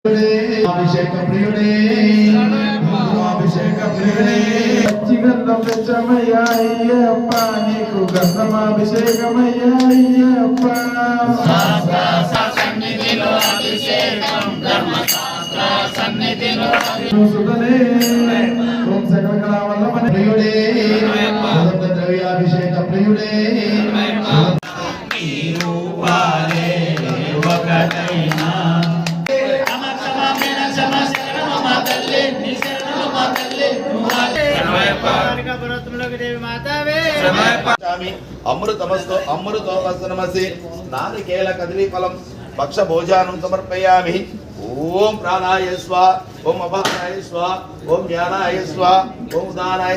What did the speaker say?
అభిషేక ప్రియుడే అభిషేక ప్రియుడే గంధం తెచ్చమయ్యా అయ్యప్ప నీకు గంధమాభిషేకమయ్యా అయ్యప్ప సన్నిధిలో అభిషేకం ధర్మశాస్త్ర సన్నిధిలో సుధనే ఓం సకల కళా వల్లభ ప్రియుడే ద్రవ్యాభిషేక ప్రియుడే అమృతమస్తో అమృతోమసి నారికేల కదలీ ఫలం భక్ష భోజనం సమర్పయామి. ఓం ప్రాణాయ స్వ, ఓం అపానాయ స్వ, ఓం జ్ఞానాయ స్వ, ఓం దానాయ